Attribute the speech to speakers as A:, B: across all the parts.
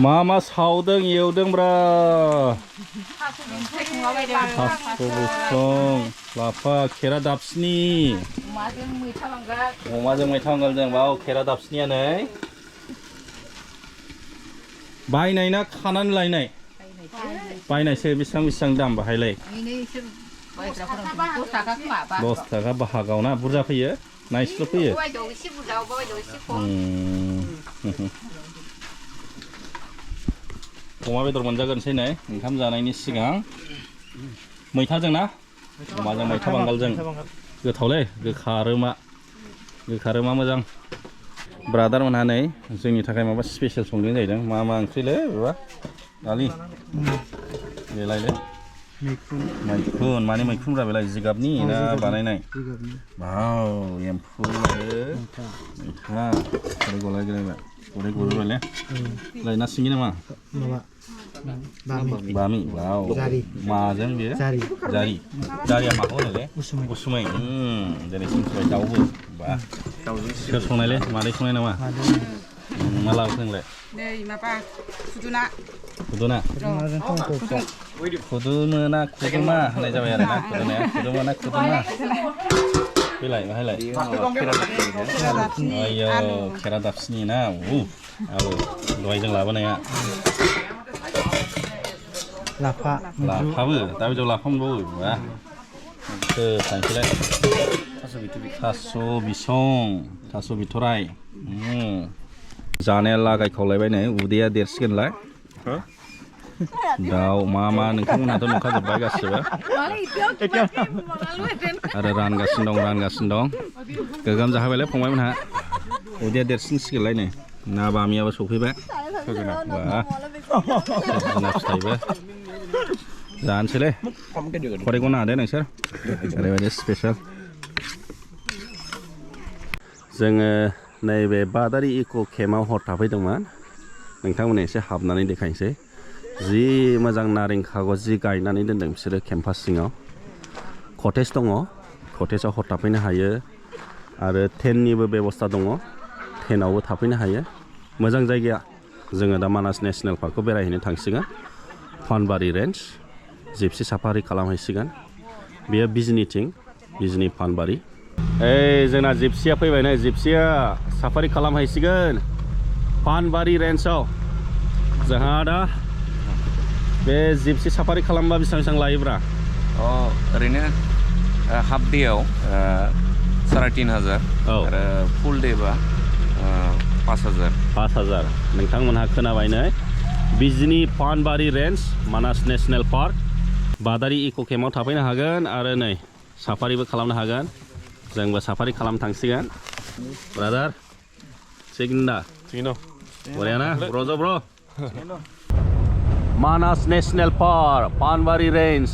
A: मा सावदों एवदोंब्रा थास' बिसं लाफा खेरा दाफसिनि अमाजों मैथा बांगालजों बाव खेरा दाफसिनिया नै बायनाय ना खानानै लायनाय बायनायसो बेसेबां दाम बाहायलाय 10 थाखा बाहागाव ना बुरजा फैयो ना इसेल' फैयो अमा बेदर मोनजागोनसै नै ओंखाम जानायनि सिगां मैथाजों ना अमाजों मैथा बांगालजों गोथावलै गोखा रोमा मोजां ब्रादार मोनहा नै जोंनि थाखाय माबा स्पेशल संदों जाहैदों मा ओंख्रिलै बाबा दालि बेलायलै मैखुन माने मैखुनब्रा बेलाय जिगाबनि ना बानायनाय बाव एम्फौ मैथा गलाय गलायबाय लायना सिंगि नामा बामि वाव माजों बेयो जारिया माखौ होनोलै उसुमै दिनै संबाय दाउबो बा सोर संनायलै मादै संनाय नामा मा लाबोदोंलाय नै माबा खुदुना होननाय जाबाय आरो ना खुदुमा फैलाय बाहायलाय आयौ खेरा दाफसिनि ना दहाय जों लाबोनाया लाफाबो दा बिदियाव लाफा मोनबावो बा थांसैलाय थास' बिथराय जानाया लागाय खावलायबाय नै उदैया देरसिगोनलाय दाउ मा नोंथांमोनहाथ' नुखाजोब्बाय गासिबो आरो रानगासिनो दं गोगोम जाहोबायलाय फंबायमोनहा उदैया देरसिनसिगोनलाय नै ना बामियाबो सफैबाय जोगोना फिथाइबो जानोसैलै खरेगना होदो नोंसोर ओरैबायदि स्पेशल जोङो नैबे बादारि इक' केम्पआव हर थाफैदोंमोन नोंथांमोननो एसे हाबनानै देखायनोसै जि मोजां नारें खागज जि गायनानै दोनदों बिसोरो केम्पास सिङाव कटेज दङ कटेजाव हर थाफैनो हायो आरो टेन्टनिबो बेबस्था दङ टेन्टआवबो थाफैनो हायो मोजां जायगाया जोङो दा मानास नेसनेल पार्कखौ बेरायहैनो थांसिगोन पानबारि रेन्ज जिपसि साफारि खालामहैसिगोन बेयो बिजनि पानबारि जोंना जिपसिया फैबाय नै जिपसिया साफारि खालामहैसिगोन पानबारि रेन्जआव जोंहा दा बे जिपसि साफारि खालामबा बेसेबां लायोब्रा
B: ओरैनो हाफ डेआव 3500 आरो फुल डेबा 5000
A: नोंथांमोनहा खोनाबाय नै बिजनि पानबारि रेन्ज मानास नेसनेल पार्क बादारि इक' केम्पआव थाफैनो हागोन आरो नै साफारिबो खालामनो हागोन जोंबो साफारि खालामनो थांसिगोन ब्रादार थिगैनो बरियाना ब्र' मानास नेसनेल पार्क पानबारि रेन्ज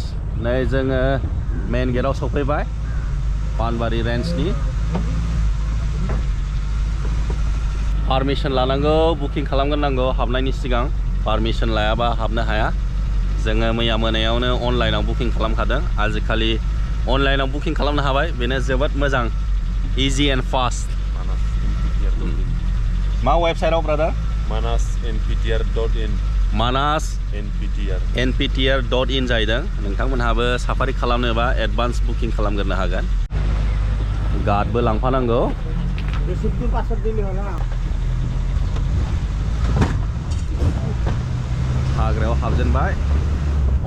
A: नै जोङो मेन गेटआव सफैबाय पानबारि रेन्जनि पारमिसन लानांगौ बुकिं खालामग्रोनांगौ हाबनायनि सिगां पारमिसन लायाबा हाबनो हाया जोङो मैया मोनायावनो अनलाइनाव बुकिं खालामखादों आजिखालि अनलाइनाव बुकिं खालामनो हाबाय बेनो जोबोद मोजां इजि एन्ड फास्ट मा वेबसाइटआव ब्रादार manasnptr.in जाहैदों नोंथांमोनहाबो साफारि खालामनोबा एडभान्स बुकिं खालामग्रोनो हागोन गार्डबो लांफानांगौ हाग्रायाव हाबजेनबाय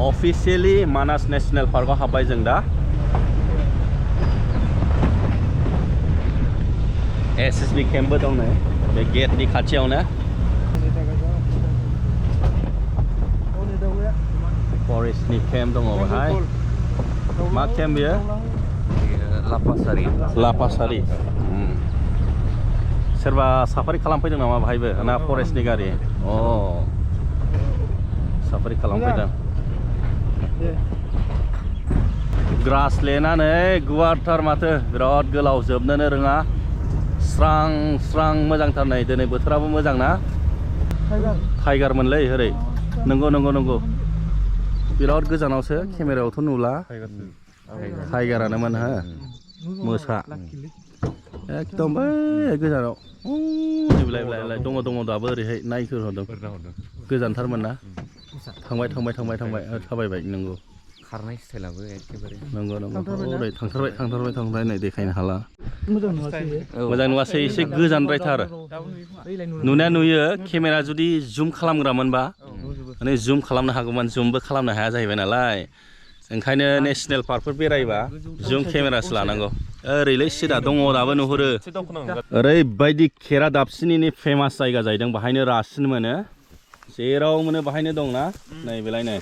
A: अफिसियेलि मानास नेसनेल पार्कआव हाबबाय जों दा एसएसबि केम्पबो दं नै बे गेटनि खाथियावनो फरेस्टनि केम्प दङ बेहाय मा केम्प बेयो लाफासारि सोरबा साफारि खालामफैदों नामा बाहायबो ना फरेस्टनि गारि साफारि खालामफैदों ग्रासलेन्डआ नै गुवारथार माथो बिराद गोलाव जोबनोनो रोङा स्रां मोजांथार नै दिनै बोथोराबो मोजां ना टाइगारमोनलै ओरै नंगौ बिराद गोजानावसो केमेरायावथ' नुला टाइगारानोमोन हो मोसा एकदम बै गोजानाव बेलाय दङ दाबो ओरैहाय नायखोहरदों गोजानथारमोन ना थांबाय थाबायबाय नंगौ
B: खारनाय स्टाइलाबो एखेबारे
A: नंगौ ओरै थांथारबाय नै देखायनो हाला मोजां नुवासै एसे गोजानद्रायथार नुनाया नुयो केमेरा जुदि जुम खालामग्रामोनबा माने जुम खालामनो हागौमोन जुमबो खालामनो हाया जाहैबाय नालाय ओंखायनो नेसनेल पार्कफोर बेरायबा जुम केमेरासो लानांगौ ओरैलै सिदा दङ दाबो नुहुरो ओरैबायदि खेरा दाबसिनिनि फेमास जायगा जाहैदों बाहायनो रासिन मोनो जेराव मोनो बाहायनो दंना नै बेलाय नै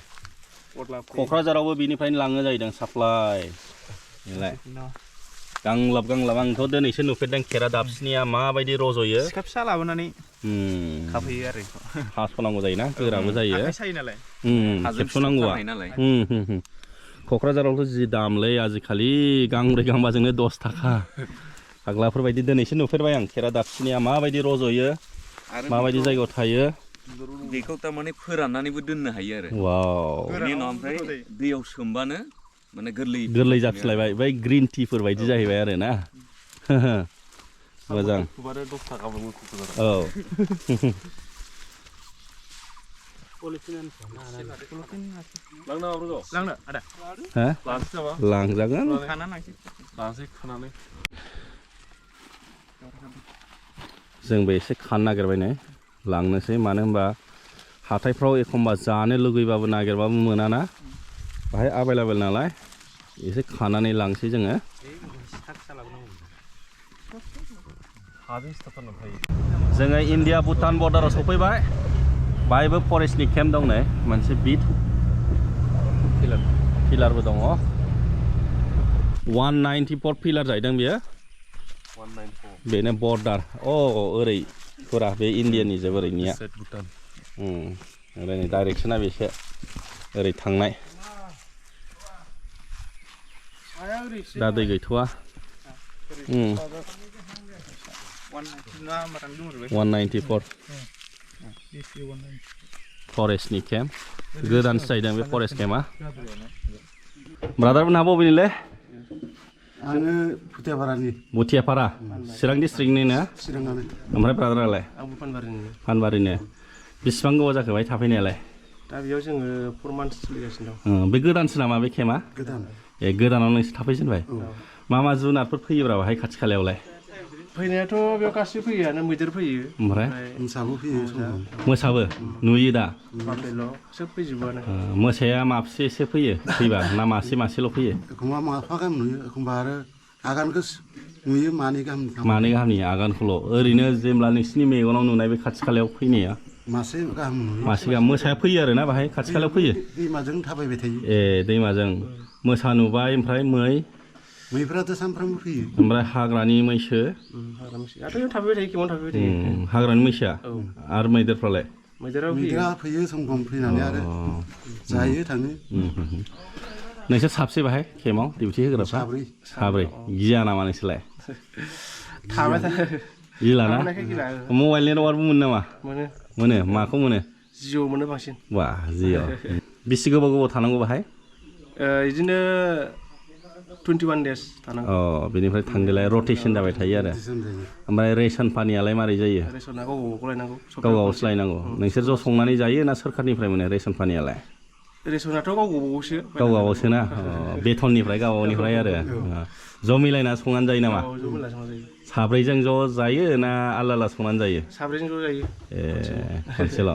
A: क'क्राझारावबो बिनिफ्रायनो लाङो जाहैदों साप्लाय बेलाय गांलाब आंथ' दिनैसो नुफेरदों खेरा दाबसिनिया माबायदि रज'यो
C: सिखा फिसा लाबोनानै खाफैयो आरो
A: हास'नांगौ जायोना गोराबो जायो
C: आखाइ सायो नालाय
A: खेबस'नांगौआ क'क्राझारावथ' जि दामलै आजिखालि गांब्रै गांबाजोंनो 10 थाखा फाग्लाफोर बायदि दिनैसो नुफेरबाय आं खेरा दाबसिनिया माबायदि रज'यो माबायदि जायगायाव थायो
B: बेखौ तारमाने फोराननानैबो दोननो हायो आरो
A: वाव
B: बेनि उनाव ओमफ्राय दैयाव सोमबानो माने
A: गोरलै जाफिनलायबाय बै ग्रिन टिफोर बायदि जाहैबाय आरो ना मोजां औ लांजागोन जोंबो एसे खानो नागिरबाय नै लांनोसै मानो होनबा हाथायफ्राव एखमबा जानो लुगैबाबो नागिरबाबो मोनाना बाहाय एभेलेबेल नालाय एसे खानानै लांसै जोङो जोङो इन्डिया भुटान बर्डाराव सफैबाय बाहायबो फरेस्टनि केम्प दं नै मोनसे बिट पिलारबो दङ 194 पिलार जाहैदों बेयो बेनो बर्डार ओरै फुरा बे इन्डियानि जोब ओरैनिया ओरै डाइरेक्सना बेसो ओरै थांनाय दा दै गैथ'वा 194 फरेस्टनि केम्प गोदानसो जाहैदों बे फरेस्ट केम्पआ ब्रादारमोनहा बबेनिलै
D: आङो भुटियापारा
A: चिरां डिस्ट्रिक्टनि ना
D: चिराङानो
A: ओमफ्राय ब्रादारालाय
D: आंबो
A: फानबारिनो बेसेबां गोबाव जाखो बाय थाफैनायालाय
D: दा बेयाव जोङो 4 मान्थस सोलिगासिनो
A: दं बे गोदानसो नामा बे केम्पआ
D: गोदान
A: गोदानाव नोंसोर थाफैजेनबाय मा जुनारफोर फैयोब्रा बाहाय खाथि खालायावलाय
D: फैनायाथ' बेयाव गासिबो फैयोआनो मैदेर फैयो
A: ओमफ्राय
D: मोसाबो फैयो
A: मोसाबो नुयो दा
D: सोब फैजोबोआनो
A: मोसाया माबेसेसो फैबा ना मासेल' फैयो
D: एखमबा माफा गाहाम नुयो एखमबा आरो आगानखौ नुयो मानै
A: गाहामनि आगानखौल' ओरैनो जेब्ला नोंसिनि मेगनाव नुनाय बे खाथि खालायाव फैनाया
D: मासे गाहाम नुयो
A: मासे गाहाम मोसाया फैयो आरो ना बाहाय खाथि खालायाव फैयो
D: दैमाजों थाबायबाय थायो
A: दैमाजों मोसा नुबाय ओमफ्राय
D: मैफ्राथ' सानफ्रामबो फैयो
A: ओमफ्राय हाग्रानि मैसो
D: थाबाय थायो
A: हाग्रानि मैसोआ आरो मैदेरफ्रालाय
D: मैदेरा फैयो सम फैनानै आरो जायो थाङो
A: नोंसोर साबसे बाहाय केम्पआव डिउटि होग्राफ्रा साब्रै गिया नामा नोंसोरलाय गिलाना मबाइल नेटवार्कबो मोनो नामा मोनो माखौ मोनो
D: जिअ मोनो बांसिन
A: वाह जिअ बेसे गोबाव थानांगौ बाहाय
D: बिदिनो 21 days थानांगौ
A: बेनिफ्राय थांदोलाय रटेसन जाबाय थायो आरो ओमफ्राय रेसन पानियालाय मारै जायो
D: रेसना गावबागाव लायनांगौ
A: गावबागावसो लायनांगौ नोंसोर ज' संनानै जायो ना सोरखारनिफ्राय मोनो रेसन पानियालाय
D: रेसनाथ'
A: गावबागावसो ना बेथननिफ्राय गावबागावनिफ्राय आरो ज' मिलायना संनानै जायो नामा साब्रैजों ज' जायो ना आलदा संनानै जायो
D: साब्रैजों ज' जायो
A: खनसेल'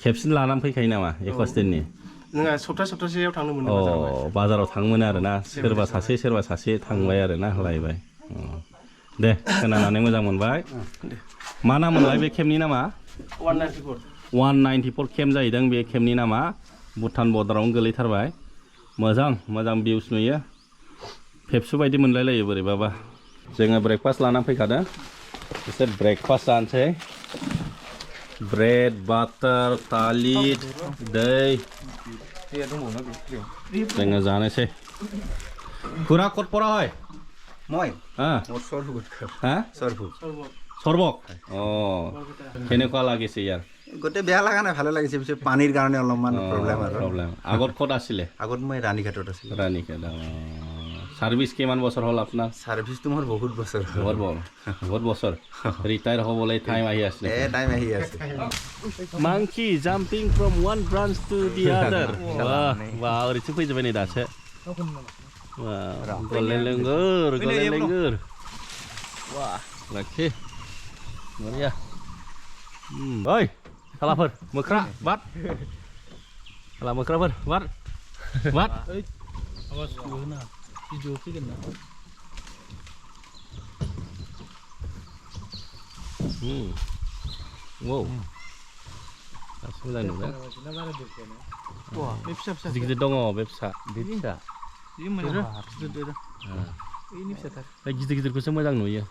A: खेबसेनो लानानै फैखायो नामा 21 दिननि
D: नोंहा सप्तासेयाव थांनो मोनो
A: बाजाराव थांनो मोनो आरो ना सोरबा सासे थांबाय आरो ना लायबाय दे खोनानानै मोजां मोनबाय मा नाम मोनलाय बे केम्पनि नामा 194 केम्प जाहैदों बे केम्पनि नामा भुटान बर्डारावनो गोलैथारबाय मोजां भिउस नुयो फेबसु बायदि मोनलायलायो बोरैबाबा जोङो ब्रेकफास्ट लानानै फैखादों एसे ब्रेकफास्ट जानोसै ब्रेड बाटार थालिर दै जोङो जानोसै खुरा कट परा হয়
C: মই
A: সৰবক কেনেকুৱা লাগিছে ইয়াৰ
C: গোটেই বেয়া লগা নাই ভালে লাগিছে পিছে পানীৰ কাৰণে অলপমান প্ৰব্লেম
A: আগত ক'ত আছিলে
C: আগত মই ৰাণীঘাটত আছিলোঁ
A: ৰাণীঘাট সার্ভিস কিমান বছৰ হ'ল আপোনাৰ
C: সার্ভিস তোমার বহুত বছর
A: বহুত বছৰ ৰিটায়াৰ হ'বলৈ টাইম আহি আছে
C: টাইম আহি আছে
A: monkey jumping from one branch to the other wah ओरैसो फैजोबबाय नै दासो golden lengur wah lagi Maria oi kalafor mekra bat kala mekrafor bat awas guna video kena wow moजां नुदों wah bebsa गिदिर दङ bebsa ini mana ini bisa tar गिदिर-गिदिरखौसो मोजां नुयो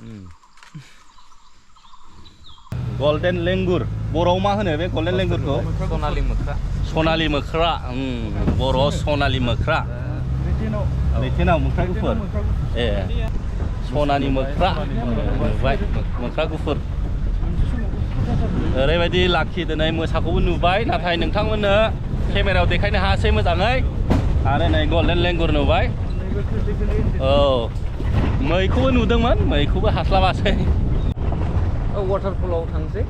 A: golden lengur बर'आव मा होनो बे golden lengurखौ सनालि मोख्रा बर'आव सनालि मोख्रा लैथोनाव मोख्रा गुफुर ए सनानि मोख्रा नुबाय मोख्रा गुफुर ओरैबायदि लाखि दिनै मोसाखौबो नुबाय नाथाय नोंथांमोननो केमेरायाव देखायनो हायासै मोजाङै आरो नै golden lengur नुबाय औ मैखौबो नुदोंमोन मैखौबो हास्लाबासै
B: वाटारफलाव थांसै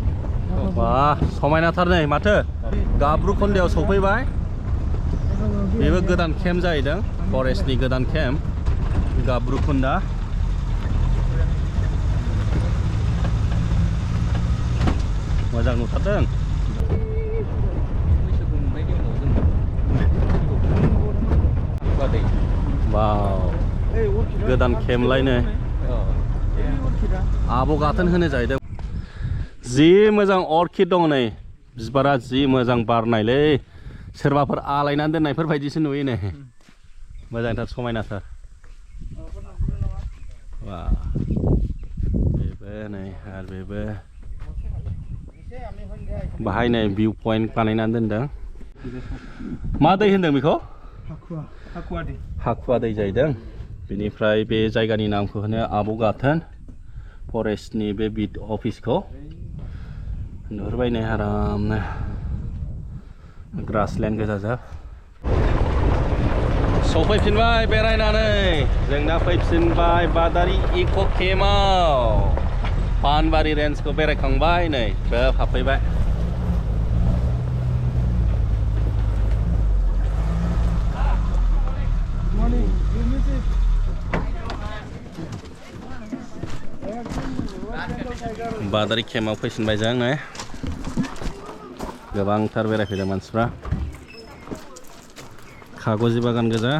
A: वाह समायनाथार नै माथो गाब्रु खन्दायाव सफैबाय बेबो गोदान केम्प जाहैदों फरेस्टनि गोदान केम्प गाब्रु खन्दा मोजां नुथारदों वाव गोदान केम्पलायनो आब' गाथोन होनो जाहैदों जि मोजां अर्किड दङ नै बिबारा जि मोजां बारनायलै सोरबाफोर आलायनानै दोननायफोर बायदिसो नुयो नै मोजांथार समायनाथार वाह बेबो नै आरो बेबो बाहाय नै भिउ पइन्ट बानायनानै दोनदों मा दै होनदों बेखौ हाखुवा दै जाहैदों बेनिफ्राय बे जायगानि नामखौ होनो आब' गाथोन फरेस्टनि बे बिट अफिसखौ नुहुरबाय नै आरामनो ग्रासलेन्ड गोजाजोब सफैफिनबाय बेरायनानै जोंना फैफिनबाय बादारि इक' केम्पआव पानबारि रेन्जखौ बेरायखांबाय नै ग्रोब हाबफैबाय बादारि केम्पआव फैफिनबाय जों नै गोबांथार बेरायफैदों मानसिफ्रा कागजि बागान गोजा